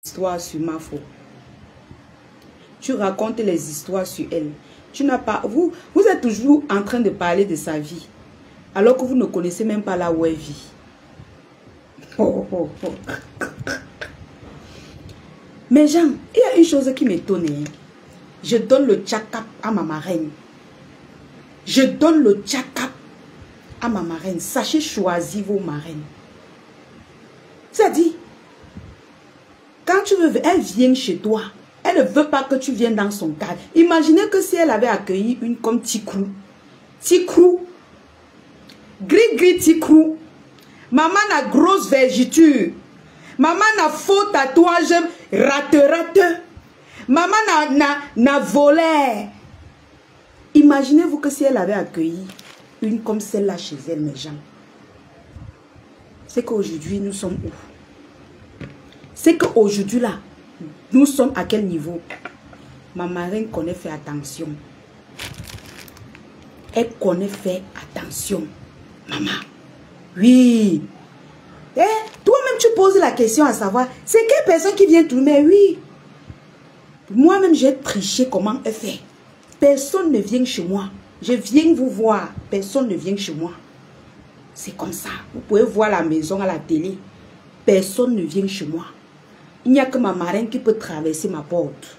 histoires sur Mafo. Tu racontes les histoires sur elle. Tu n'as pas... Vous êtes toujours en train de parler de sa vie. Alors que vous ne connaissez même pas là où elle vit. Mais Jean, il y a une chose qui m'étonne. Je donne le tchakap à ma marraine. Je donne le tchakap à ma marraine. Sachez choisir vos marraines. C'est-à-dire, quand tu veux, elle vient chez toi. Elle ne veut pas que tu viennes dans son cadre. Imaginez que si elle avait accueilli une comme Tikrou. Tikrou. Gris Tikrou. Maman a grosse vergiture. Maman a faux tatouage. Rate. Maman n'a volé. Imaginez-vous que si elle avait accueilli une comme celle-là chez elle, mes gens. C'est qu'aujourd'hui, nous sommes où? C'est qu'aujourd'hui, là, nous sommes à quel niveau? Ma marraine connaît faire attention. Elle connaît faire attention. Maman. Oui. Eh, toi-même, tu poses la question à savoir, c'est quelle personne qui vient tourner? Oui. Moi-même, j'ai triché comment elle fait. Personne ne vient chez moi. Je viens vous voir. Personne ne vient chez moi. C'est comme ça. Vous pouvez voir la maison à la télé. Personne ne vient chez moi. Il n'y a que ma marraine qui peut traverser ma porte.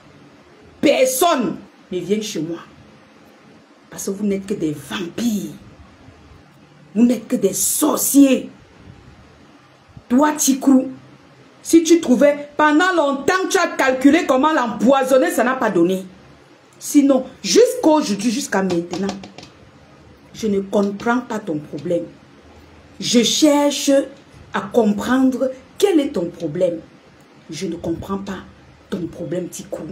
Personne ne vient chez moi. Parce que vous n'êtes que des vampires. Vous n'êtes que des sorciers. Toi, Tikrou, si tu trouvais, pendant longtemps, tu as calculé comment l'empoisonner, ça n'a pas donné. Sinon, jusqu'aujourd'hui, jusqu'à maintenant, je ne comprends pas ton problème. Je cherche à comprendre quel est ton problème. Je ne comprends pas ton problème, Tikrou.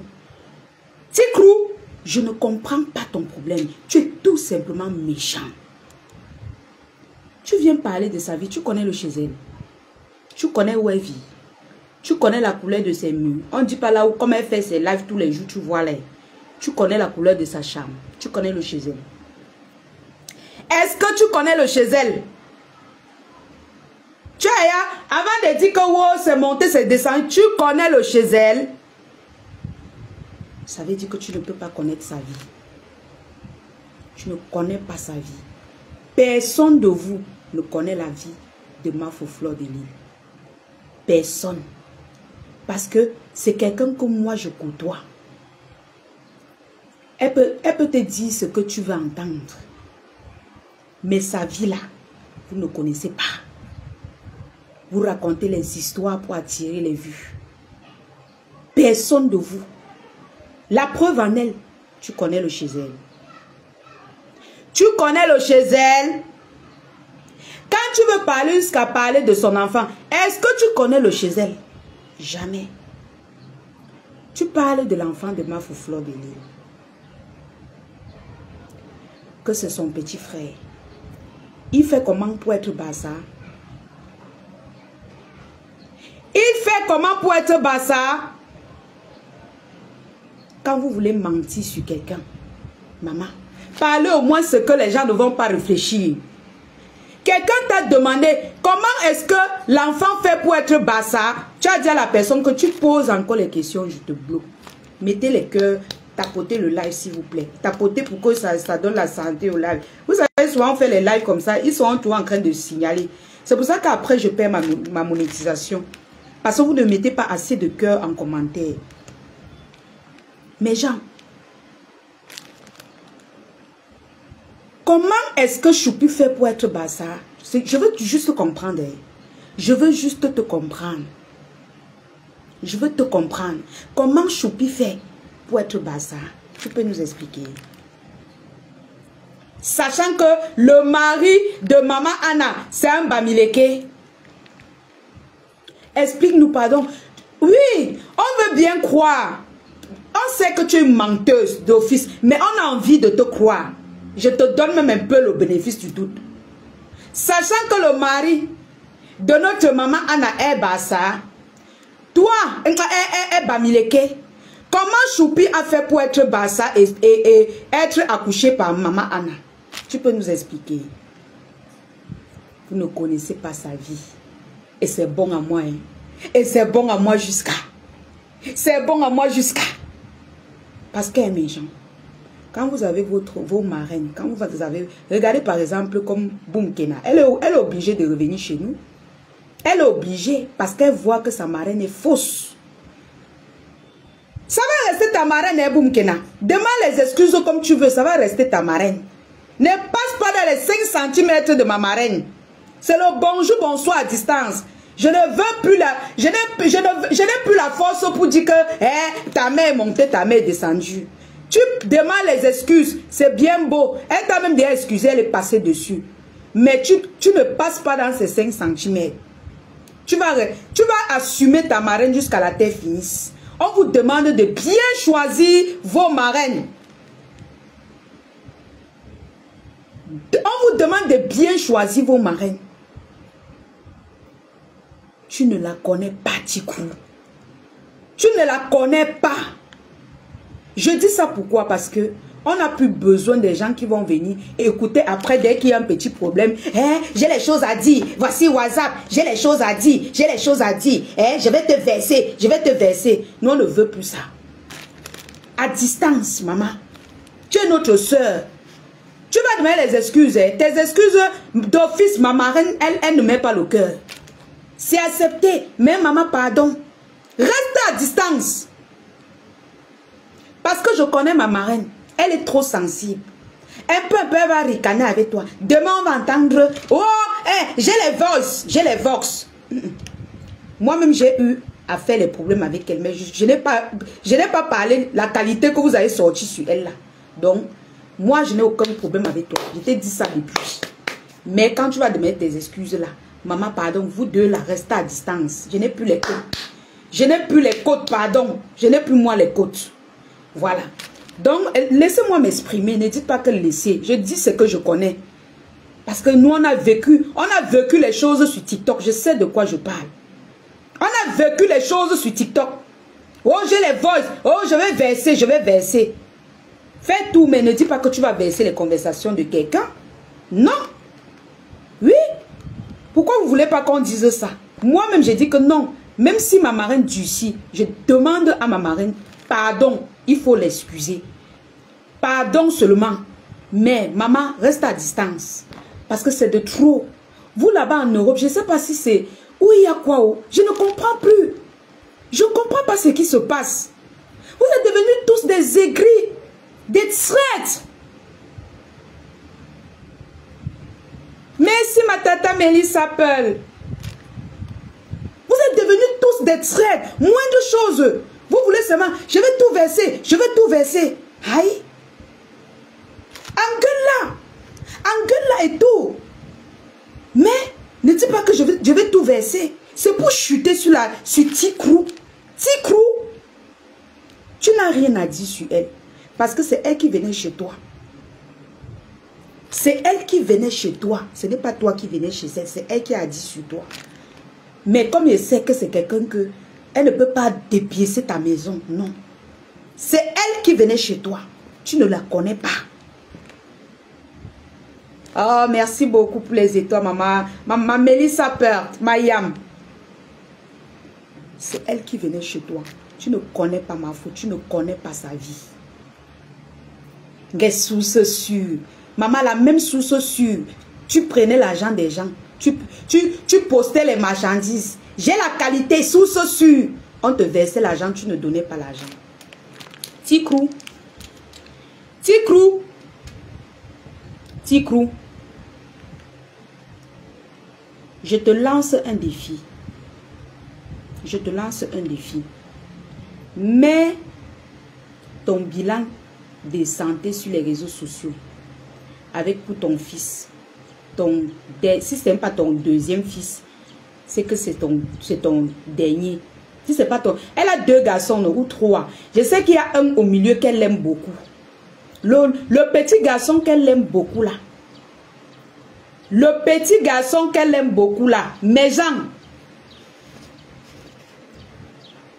Tikrou, je ne comprends pas ton problème. Tu es tout simplement méchant. Tu viens parler de sa vie, tu connais le chez elle. Tu connais où elle vit. Tu connais la couleur de ses murs. On ne dit pas là où, comme elle fait ses lives tous les jours, tu vois là. Tu connais la couleur de sa chambre. Tu connais le chez elle. Est-ce que tu connais le chez elle? Tu as, avant de dire que wow, c'est monté, c'est descendu, tu connais le chez elle. Ça veut dire que tu ne peux pas connaître sa vie. Tu ne connais pas sa vie. Personne de vous ne connaît la vie de Mafo Fleur de Lys. Personne. Parce que c'est quelqu'un que moi je côtoie. Elle peut te dire ce que tu veux entendre. Mais sa vie là, vous ne connaissez pas. Vous racontez les histoires pour attirer les vues. Personne de vous. La preuve en elle, tu connais le chez elle. Tu connais le chez elle. Quand tu veux parler jusqu'à parler de son enfant, est-ce que tu connais le chez elle? Jamais. Tu parles de l'enfant de Mafo Fleur de Lys. Que c'est son petit frère. Il fait comment pour être bassa? Il fait comment pour être bassa? Quand vous voulez mentir sur quelqu'un, maman, parlez au moins ce que les gens ne vont pas réfléchir. Quelqu'un t'a demandé comment est-ce que l'enfant fait pour être bassa. Tu as dit à la personne que tu poses encore les questions, je te bloque. Mettez les cœurs, tapotez le live s'il vous plaît. Tapotez pour que ça donne la santé au live. Vous savez, souvent on fait les lives comme ça, ils sont toujours en train de signaler. C'est pour ça qu'après je perds ma monétisation. Parce que vous ne mettez pas assez de cœur en commentaire. Mais Jean, comment est-ce que Choupi fait pour être bassa? Je veux juste comprendre. Je veux juste te comprendre. Je veux te comprendre. Comment Choupi fait pour être bassa? Tu peux nous expliquer? Sachant que le mari de Maman Anna, c'est un Bamileke. Explique-nous, pardon. Oui, on veut bien croire. On sait que tu es une menteuse d'office, mais on a envie de te croire. Je te donne même un peu le bénéfice du doute. Sachant que le mari de notre maman Anna est bassa, toi, est Bamileke. Comment Choupi a fait pour être bassa et être accouché par maman Anna? Tu peux nous expliquer? Vous ne connaissez pas sa vie. Et c'est bon à moi. Hein? Et c'est bon à moi jusqu'à. C'est bon à moi jusqu'à... Parce qu'elle est méchant. Quand vous avez vos marraines, quand vous avez... Regardez par exemple comme Boumkena. Elle est obligée de revenir chez nous. Elle est obligée parce qu'elle voit que sa marraine est fausse. Ça va rester ta marraine, hein, Boumkena. Demande les excuses comme tu veux, ça va rester ta marraine. Ne passe pas dans les 5 cm de ma marraine. C'est le bonjour, bonsoir à distance. Je ne veux plus la... Je n'ai plus la force pour dire que ta mère est montée, ta mère est descendue. Tu demandes les excuses, c'est bien beau. Elle t'a même déjà excusé, elle est passée dessus. Mais tu ne passes pas dans ces 5 cm. Tu vas assumer ta marraine jusqu'à la terre finisse. On vous demande de bien choisir vos marraines. On vous demande de bien choisir vos marraines. Tu ne la connais pas, Tikrou. Tu ne la connais pas. Je dis ça pourquoi? Parce que on n'a plus besoin des gens qui vont venir écouter après dès qu'il y a un petit problème. J'ai les choses à dire. Voici WhatsApp. J'ai les choses à dire. J'ai les choses à dire. Je vais te verser. Je vais te verser. Nous, on ne veut plus ça. À distance, maman. Tu es notre soeur. Tu vas demander les excuses. Tes excuses d'office, ma marraine, elle ne met pas le cœur. C'est accepté. Mais maman, pardon. Reste à distance. Parce que je connais ma marraine. Elle est trop sensible. Un peu, elle va ricaner avec toi. Demain, on va entendre. Oh, j'ai les vox. J'ai les vox. Moi-même, j'ai eu à faire les problèmes avec elle. Mais je n'ai pas parlé la qualité que vous avez sortie sur elle là. Donc, moi, je n'ai aucun problème avec toi. Je t'ai dit ça depuis. Mais quand tu vas demander tes excuses là, maman, pardon, vous deux là, restez à distance. Je n'ai plus les côtes. Je n'ai plus les côtes, pardon. Je n'ai plus moi les côtes. Voilà. Donc, laissez-moi m'exprimer. Ne dites pas que laissez. Je dis ce que je connais. Parce que nous, on a vécu les choses sur TikTok. Je sais de quoi je parle. On a vécu les choses sur TikTok. Oh, j'ai les voices. Oh, je vais verser, je vais verser. Fais tout, mais ne dis pas que tu vas verser les conversations de quelqu'un. Non. Oui. Pourquoi vous ne voulez pas qu'on dise ça? Moi-même, j'ai dit que non. Même si ma marraine durcit, je demande à ma marraine, pardon, il faut l'excuser. Pardon seulement. Mais maman, reste à distance. Parce que c'est de trop. Vous là-bas en Europe, je ne sais pas si c'est... Où il y a quoi? Je ne comprends plus. Je ne comprends pas ce qui se passe. Vous êtes devenus tous des aigris, des traîtres. Merci ma tata Mélissa Pearl. Vous êtes devenus tous des traîtres. Moins de choses. Vous voulez seulement, je vais tout verser, je vais tout verser. Aïe. Engueule là et tout. Mais, ne dis pas que je vais tout verser. C'est pour chuter sur Tikrou. Tikrou, tu n'as rien à dire sur elle. Parce que c'est elle qui venait chez toi. C'est elle qui venait chez toi. Ce n'est pas toi qui venais chez elle. C'est elle qui a dit sur toi. Mais comme je sais que c'est quelqu'un que... Elle ne peut pas dépiécer ta maison. Non. C'est elle qui venait chez toi. Tu ne la connais pas. Oh, merci beaucoup pour les étoiles, maman. Maman Mélissa Pearl, Mayam. C'est elle qui venait chez toi. Tu ne connais pas ma faute. Tu ne connais pas sa vie. Des sources sûres. Maman, la même source sûre. Tu prenais l'argent des gens. Tu postais les marchandises. J'ai la qualité, source sûre. On te versait l'argent, tu ne donnais pas l'argent. Tikrou. Tikrou. Tikrou. Je te lance un défi. Je te lance un défi. Mets ton bilan de santé sur les réseaux sociaux. Avec pour ton fils. Si ce n'est pas ton deuxième fils, c'est que c'est ton dernier. Si c'est pas ton... Elle a 2 garçons ou 3. Je sais qu'il y a un au milieu qu'elle aime beaucoup. Le petit garçon qu'elle aime beaucoup là. Le petit garçon qu'elle aime beaucoup là. Mes gens.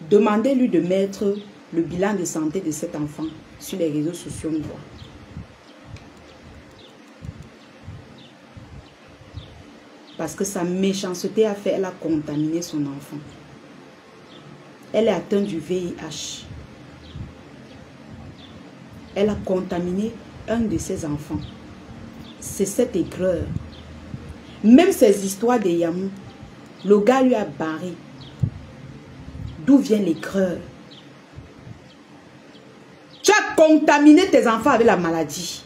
Demandez-lui de mettre le bilan de santé de cet enfant sur les réseaux sociaux. Parce que sa méchanceté a fait, elle a contaminé son enfant. elle est atteinte du VIH. Elle a contaminé un de ses enfants. C'est cette aigreur. Même ces histoires de Yamou, le gars lui a barré. D'où vient l'aigreur? Tu as contaminé tes enfants avec la maladie.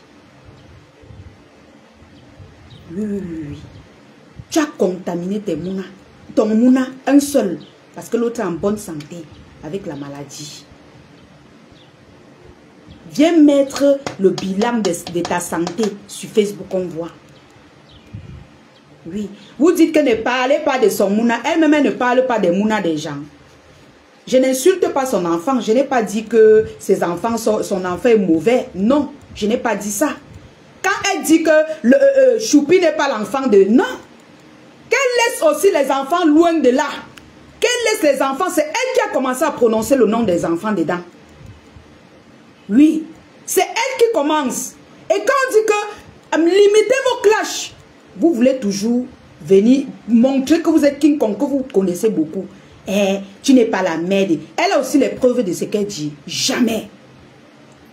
Oui, oui, oui, oui. Tu as contaminé tes mouna. Ton mouna, un seul. Parce que l'autre est en bonne santé avec la maladie. Viens mettre le bilan de ta santé sur Facebook, on voit. Oui. Vous dites que ne parlez pas de son mouna. Elle-même ne parle pas des mouna des gens. Je n'insulte pas son enfant. Je n'ai pas dit que ses enfants son enfant est mauvais. Non, je n'ai pas dit ça. Quand elle dit que Choupi n'est pas l'enfant de... Non. Qu'elle laisse aussi les enfants loin de là. Qu'elle laisse les enfants. C'est elle qui a commencé à prononcer le nom des enfants dedans. Oui. C'est elle qui commence. Et quand on dit que limitez vos clashs, vous voulez toujours venir montrer que vous êtes King Kong, que vous connaissez beaucoup. Eh, tu n'es pas la mère. Elle a aussi les preuves de ce qu'elle dit. Jamais.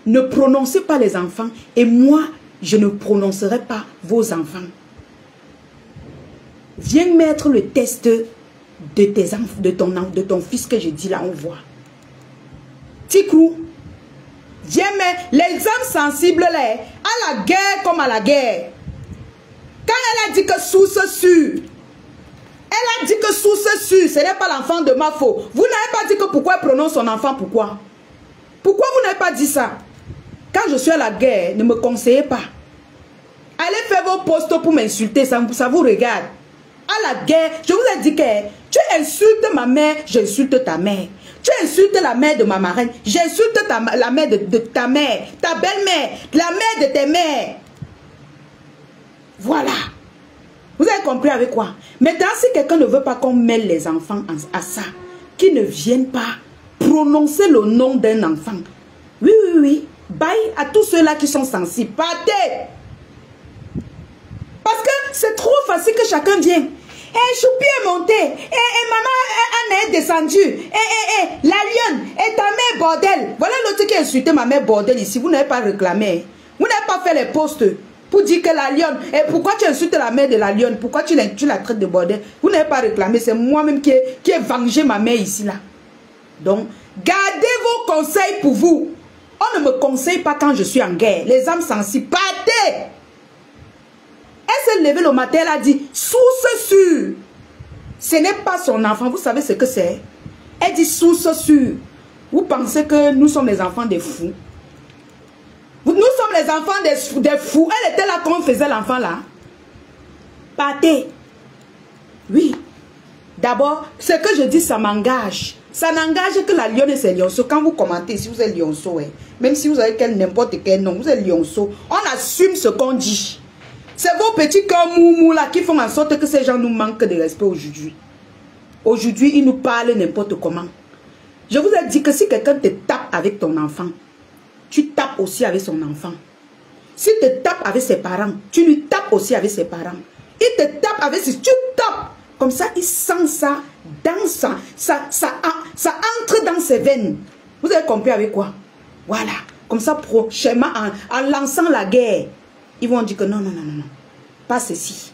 Ne prononcez pas les enfants. Et moi, je ne prononcerai pas vos enfants. Viens mettre le test de tes enfants, de ton fils que je dis là, on voit. Tikrou. Viens mettre l'exemple sensible là, à la guerre comme à la guerre. Quand elle a dit que source sûre, elle a dit que source sûre, ce n'est pas l'enfant de ma faute. Vous n'avez pas dit que pourquoi elle prononce son enfant, pourquoi? Pourquoi vous n'avez pas dit ça? Quand je suis à la guerre, ne me conseillez pas. Allez faire vos postes pour m'insulter, ça vous regarde. À la guerre, je vous ai dit que tu insultes ma mère, j'insulte ta mère. Tu insultes la mère de ma marraine, j'insulte la mère de ta mère, ta belle-mère, la mère de tes mères. Voilà. Vous avez compris avec quoi? Maintenant, si quelqu'un ne veut pas qu'on mêle les enfants à ça, qu'ils ne viennent pas prononcer le nom d'un enfant. Oui, oui, oui. Bye à tous ceux-là qui sont sensibles. Partez. Parce que c'est trop facile que chacun vienne. Eh, Choupi est monté. Maman Anne est descendue. La lionne. Et ta mère bordel. Voilà l'autre qui a insulté ma mère bordel ici. Vous n'avez pas réclamé. Vous n'avez pas fait les postes pour dire que la lionne. Et pourquoi tu insultes la mère de la lionne? Pourquoi tu la traites de bordel? Vous n'avez pas réclamé. C'est moi-même qui ai vengé ma mère ici là. Donc, gardez vos conseils pour vous. On ne me conseille pas quand je suis en guerre. Les âmes sensibles, partez. Elle s'est levée le matin, elle a dit, source sûre. Ce n'est pas son enfant, vous savez ce que c'est? Elle dit source sûre. Vous pensez que nous sommes les enfants des fous? Nous sommes les enfants des fous. Elle était là quand on faisait l'enfant là. Partez. Oui. D'abord, ce que je dis, ça m'engage. Ça n'engage que la lionne et ses lionceaux. Quand vous commentez, si vous êtes lionceau, même si vous avez n'importe quel nom, vous êtes lionceau, on assume ce qu'on dit. C'est vos petits cœurs moumou là qui font en sorte que ces gens nous manquent de respect aujourd'hui. Aujourd'hui, ils nous parlent n'importe comment. Je vous ai dit que si quelqu'un te tape avec ton enfant, tu tapes aussi avec son enfant. S'il te tape avec ses parents, tu lui tapes aussi avec ses parents. Il te tape avec ses... Tu tapes. Comme ça, il sent ça dans ça entre dans ses veines. Vous avez compris avec quoi? Voilà. Comme ça, prochainement, en lançant la guerre, ils vont dire que non, non, non, non, non. Pas ceci.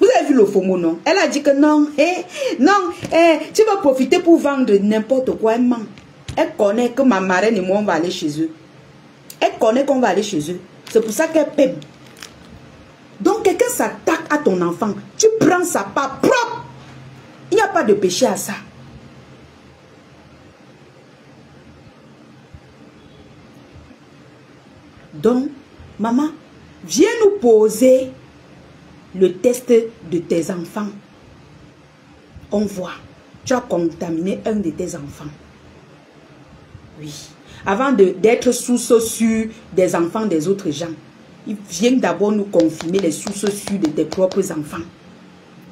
Vous avez vu le faux mot, non? Elle a dit que non, tu vas profiter pour vendre n'importe quoi. Elle ment. Elle connaît que ma marraine et moi, on va aller chez eux. Elle connaît qu'on va aller chez eux. C'est pour ça qu'elle paie. Donc, quelqu'un s'attaque à ton enfant. Tu prends sa part propre. Il n'y a pas de péché à ça. Donc, maman, viens nous poser le test de tes enfants. On voit. Tu as contaminé un de tes enfants. Oui. Avant d'être source sûre des enfants des autres gens, viens d'abord nous confirmer les sources sûres de tes propres enfants.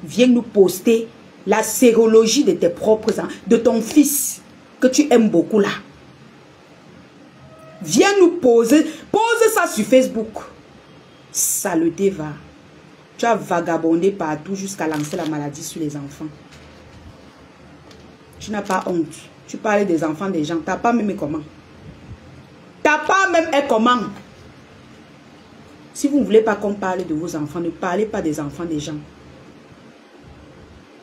Viens nous poster la sérologie de tes propres enfants, de ton fils que tu aimes beaucoup là. Viens nous pose ça sur Facebook. Saleté va. Tu as vagabondé partout jusqu'à lancer la maladie sur les enfants. Tu n'as pas honte. Tu parles des enfants des gens. T'as pas même comment. T'as pas même comment. Si vous ne voulez pas qu'on parle de vos enfants, ne parlez pas des enfants des gens.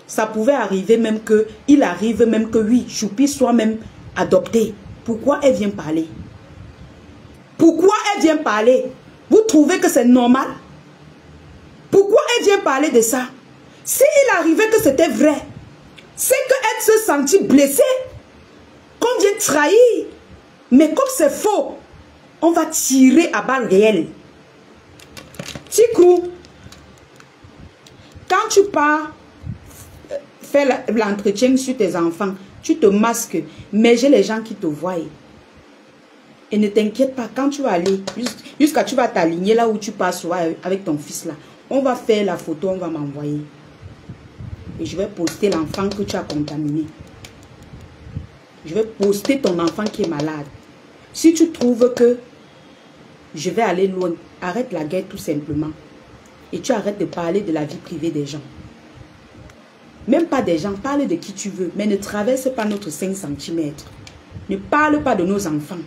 Ça pouvait arriver même que, il arrive même que oui, Choupi soit même adopté. Pourquoi elle vient parler? Pourquoi elle vient parler? Vous trouvez que c'est normal? Pourquoi elle vient parler de ça? S'il arrivait que c'était vrai, c'est qu'elle se sentit blessée, qu'on vient trahir. Mais comme c'est faux, on va tirer à balles réelles. Tikrou, quand tu pars faire l'entretien sur tes enfants, tu te masques, mais j'ai les gens qui te voient. Et ne t'inquiète pas, quand tu vas aller, jusqu'à tu vas t'aligner là où tu passes avec ton fils là, on va faire la photo, on va m'envoyer. Et je vais poster l'enfant que tu as contaminé. Je vais poster ton enfant qui est malade. Si tu trouves que je vais aller loin, arrête la guerre tout simplement. Et tu arrêtes de parler de la vie privée des gens. Même pas des gens, parle de qui tu veux, mais ne traverse pas notre 5 cm. Ne parle pas de nos enfants.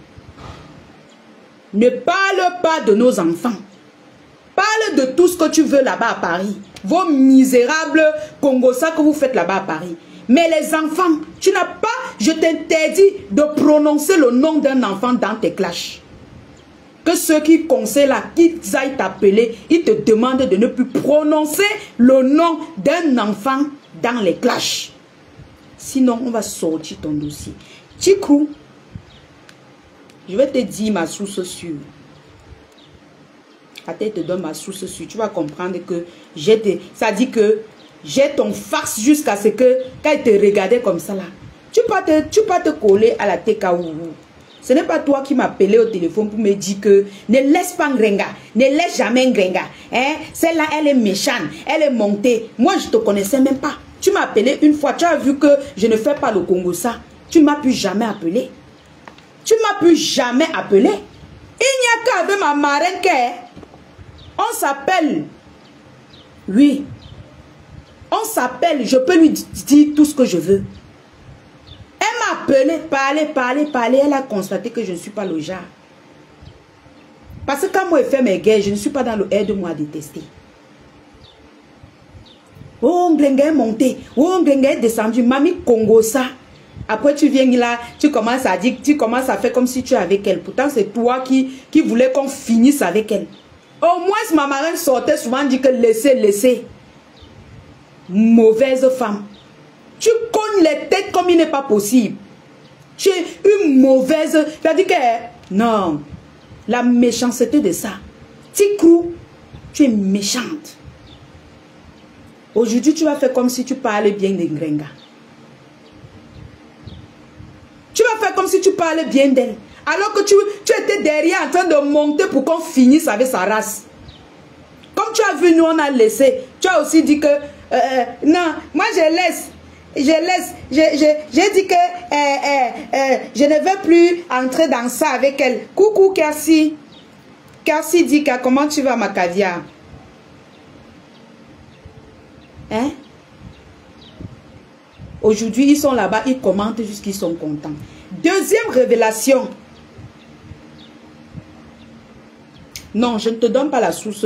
Ne parle pas de nos enfants. Parle de tout ce que tu veux là-bas à Paris. Vos misérables Congosa que vous faites là-bas à Paris. Mais les enfants, tu n'as pas, je t'interdis de prononcer le nom d'un enfant dans tes clashs. Que ceux qui conseillent là, qu'ils aillent t'appeler, ils te demandent de ne plus prononcer le nom d'un enfant dans les clashs. Sinon, on va sortir ton dossier. Tikrou, je vais te dire ma source sûre. Attends, je te donne ma source sûre. Tu vas comprendre que ça dit que j'ai ton fax jusqu'à ce que, quand il te regardait comme ça là, tu peux te coller à la TKO. Ce n'est pas toi qui m'appelais au téléphone pour me dire que ne laisse pas Ngrenga, ne laisse jamais Ngrenga. Hein? Celle-là, elle est méchante, elle est montée. Moi, je ne te connaissais même pas. Tu m'as appelé une fois, tu as vu que je ne fais pas le Congo ça. Tu ne m'as plus jamais appelé. Tu ne m'as plus jamais appelé. Il n'y a qu'avec ma marraine on s'appelle. Oui. On s'appelle, je peux lui dire tout ce que je veux. Elle m'a appelé, parler. Elle a constaté que je ne suis pas le genre. Parce que quand moi je fais mes guerres, je ne suis pas dans le aide-moi à détester. Oh, Ngrenga est monté. Oh, Ngrenga est descendu. Mamie Congo ça. Après tu viens là, tu commences à dire, tu commences à faire comme si tu es avec elle. Pourtant c'est toi qui voulais qu'on finisse avec elle. Au moins ma marraine sortait souvent dit que laissez. Mauvaise femme. Tu cognes les têtes comme il n'est pas possible. Tu es une mauvaise... Tu as dit que... Non. La méchanceté de ça. Tikrou, tu es méchante. Aujourd'hui, tu vas faire comme si tu parlais bien de Ngrenga. Tu vas faire comme si tu parlais bien d'elle. Alors que tu étais derrière en train de monter pour qu'on finisse avec sa race. Comme tu as vu, nous on a laissé. Tu as aussi dit que... non, moi je laisse. J'ai dit que je ne veux plus entrer dans ça avec elle. Coucou Kersi. Kersi dit que comment tu vas ma caviar? Hein? Aujourd'hui ils sont là-bas, ils commentent jusqu'ils sont contents. Deuxième révélation. Non, je ne te donne pas la source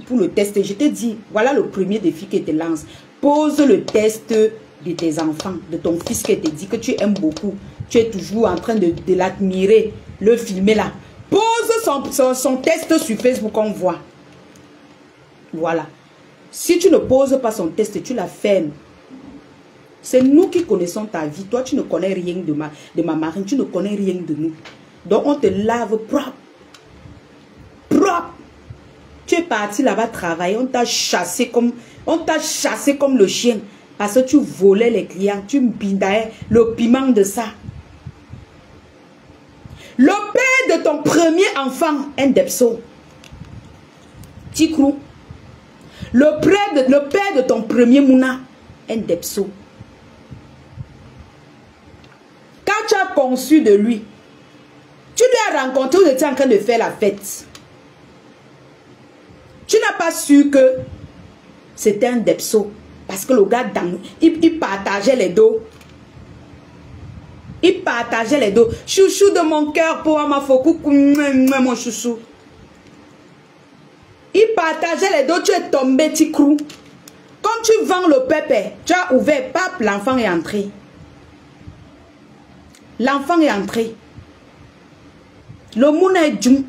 pour le test. Je te dis, voilà le premier défi que te lance. Pose le test de tes enfants, de ton fils qui te dit que tu aimes beaucoup. Tu es toujours en train de l'admirer, le filmer là. Pose son test sur Facebook, on voit. Voilà. Si tu ne poses pas son test, tu la fermes. C'est nous qui connaissons ta vie. Toi, tu ne connais rien de ma marraine. Tu ne connais rien de nous. Donc, on te lave propre. Propre. Tu es parti là-bas travailler. On t'a chassé comme le chien. Parce que tu volais les clients. Tu bindais le piment de ça. Le père de ton premier enfant, un Depso. Tikrou. Le père de ton premier Mouna, un Depso. Quand tu as conçu de lui, tu lui as rencontré, vous étiez en train de faire la fête. Tu n'as pas su que c'était un Depso. Parce que le gars, il partageait les dos. Il partageait les dos. Chouchou de mon cœur pour Amafoku, mon chouchou. Il partageait les dos, tu es tombé, petit crou. Quand tu vends le pépé, tu as ouvert, pape, l'enfant est entré. L'enfant est entré. Le monde est djum.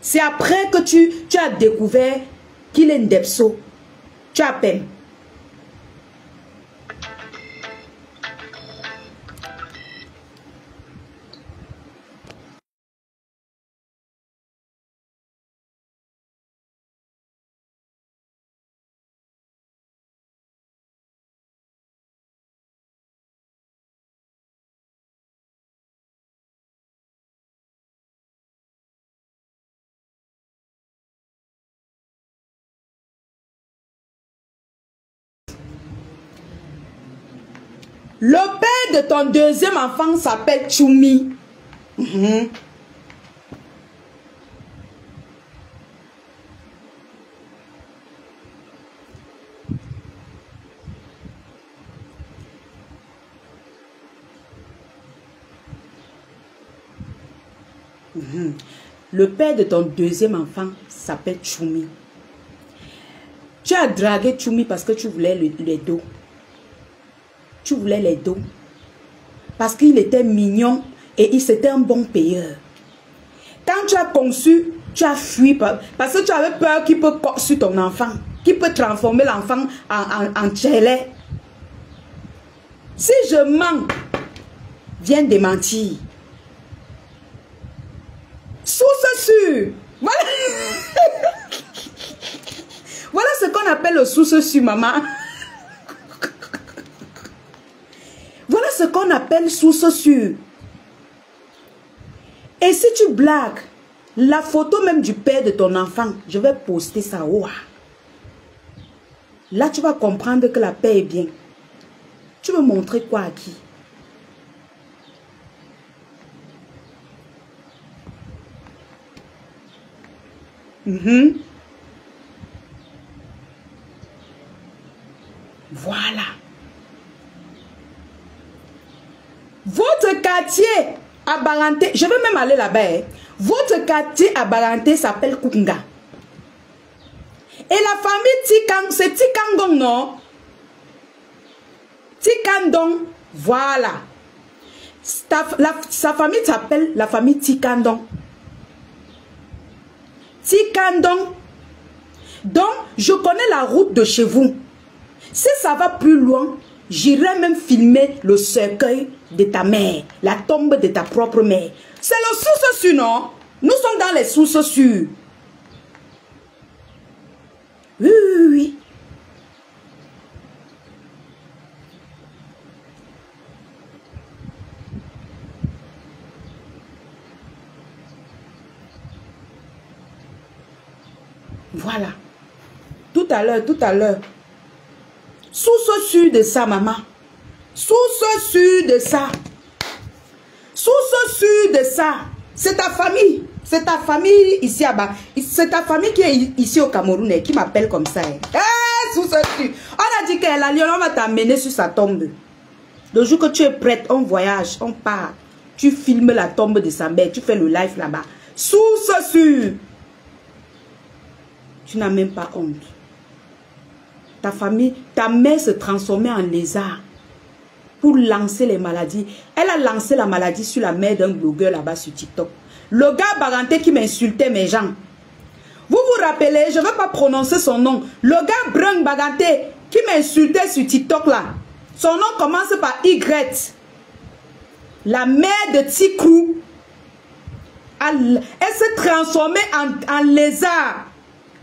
C'est après que tu as découvert qu'il est ndepso. Tu as peine. Le père de ton deuxième enfant s'appelle Choumi. Le père de ton deuxième enfant s'appelle Choumi. Tu as dragué Choumi parce que tu voulais les dos. Tu voulais les dos. Parce qu'il était mignon et c'était un bon payeur. Quand tu as conçu, tu as fui parce que tu avais peur qu'il peut sur ton enfant. Qu'il peut transformer l'enfant en tchélé. Si je mens, viens démentir. Source sûre. Voilà. Voilà ce qu'on appelle le source sûre, maman. Voilà ce qu'on appelle source sûre. Et si tu blagues, la photo même du père de ton enfant, je vais poster ça. Ouah. Là, tu vas comprendre que la paix est bien. Tu veux montrer quoi à qui? Voilà. Votre quartier à Baranté, je vais même aller là-bas. Hein. Votre quartier à Baranté s'appelle Kukunga. Et la famille Tikang, c'est Tikangong, non? Tikandong, voilà. Sa famille s'appelle la famille Tikandong. Tikandong. Donc, je connais la route de chez vous. Si ça va plus loin, j'irai même filmer le cercueil de ta mère, la tombe de ta propre mère. C'est le source sûr, non? Nous sommes dans les sources sûres. Oui, oui, oui. Voilà. Tout à l'heure. Source sûre de ça, maman. Source sûre de ça. Source sûre de ça. C'est ta famille. C'est ta famille ici à bas. C'est ta famille qui est ici au Cameroun et qui m'appelle comme ça. Source sûre. On a dit qu'elle a lieu, on va t'amener sur sa tombe. Le jour que tu es prête, on voyage, on part. Tu filmes la tombe de sa mère, tu fais le live là-bas. Source sûre. Tu n'as même pas honte. Ta famille, ta mère se transformait en lézard pour lancer les maladies. Elle a lancé la maladie sur la mère d'un blogueur là-bas sur TikTok. Le gars Baranté qui m'insultait mes gens. Vous vous rappelez, je ne vais pas prononcer son nom. Le gars Brun Baranté qui m'insultait sur TikTok là. Son nom commence par Y. La mère de Tikrou. Elle s'est transformée en lézard.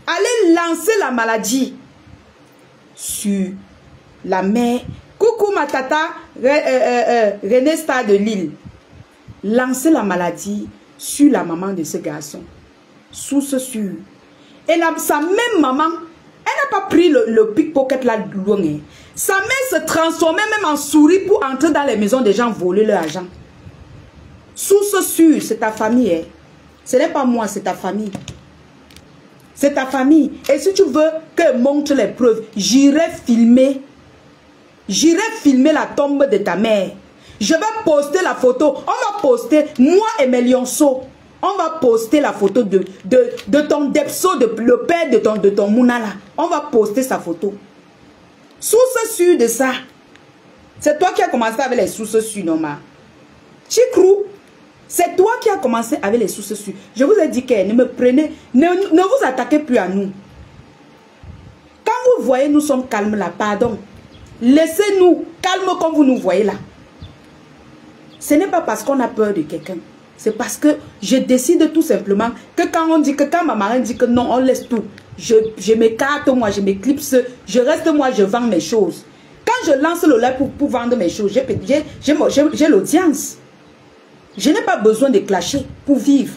Allez lancer la maladie sur la mère. Coucou ma tata René Star de Lille. Lancer la maladie sur la maman de ce garçon. Source sûre. Et sa même maman, elle n'a pas pris le pickpocket là loin. Hein. Sa mère se transformait même en souris pour entrer dans les maisons des gens, voler leur argent. Source sûre, c'est ta famille. Hein. Ce n'est pas moi, c'est ta famille. C'est ta famille. Et si tu veux qu'elle montre les preuves, j'irai filmer J'irai filmer la tombe de ta mère. Je vais poster la photo. On va poster, moi et mes lionceaux. On va poster la photo de ton Depso, le père de ton Mounala. On va poster sa photo. Source sûre de ça. C'est toi qui as commencé avec les sources sûres, non, ma. Chikrou, c'est toi qui as commencé avec les sources sûres. Je vous ai dit que ne me prenez, ne vous attaquez plus à nous. Quand vous voyez, nous sommes calmes là, pardon. Laissez-nous calmes comme vous nous voyez là. Ce n'est pas parce qu'on a peur de quelqu'un. C'est parce que je décide tout simplement que quand on dit que, quand ma marraine dit que non, on laisse tout. Je m'écarte, moi, je m'éclipse, je reste, moi, je vends mes choses. Quand je lance le live pour vendre mes choses, j'ai l'audience. Je n'ai pas besoin de clasher pour vivre.